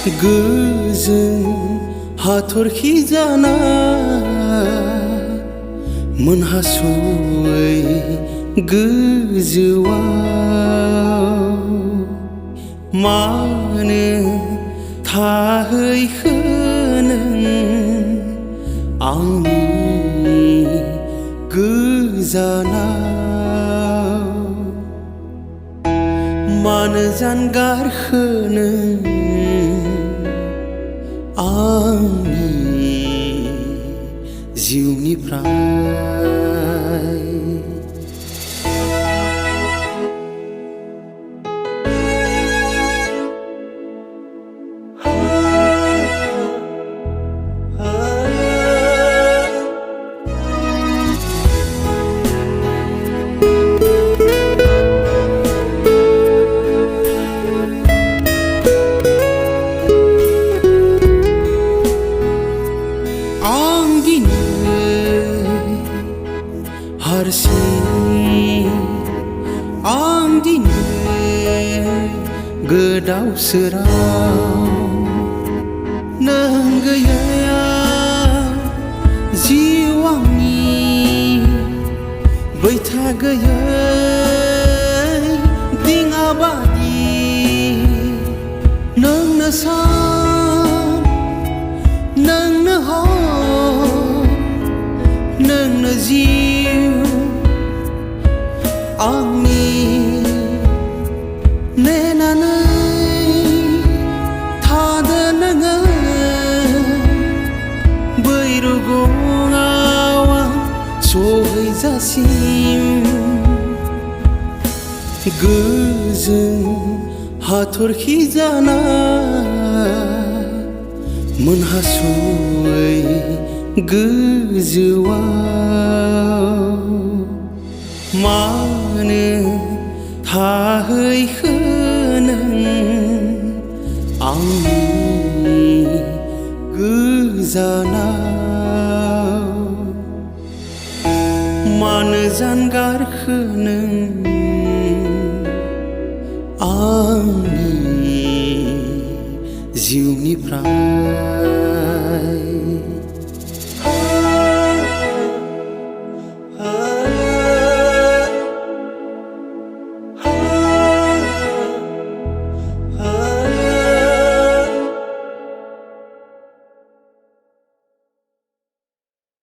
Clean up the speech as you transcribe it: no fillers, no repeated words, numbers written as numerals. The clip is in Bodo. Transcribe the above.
गोजों हाथरखि जाना मोनहासयै गोजौआव मानो थाहैखो नों आंनि गोजानाव मानो जानगारखो नों आंनि जिउनिफ्राय हारसिं आं दिनै गोदाव सोराव नों गैया जिउ आंनि बैथा गैयै दिङा बादि नोंनो सान नोंनो हर नोंनो जिउ आंनि नेनानै थादो नोङो बै रुगुङाव आं सहैजासिम गोजों हाथरखि जाना मोनहासयै गोजौआव मानो थाहैखो नों आंनि गोजानाव मानो जानगारखो नों आंनि जिउनिफ्राय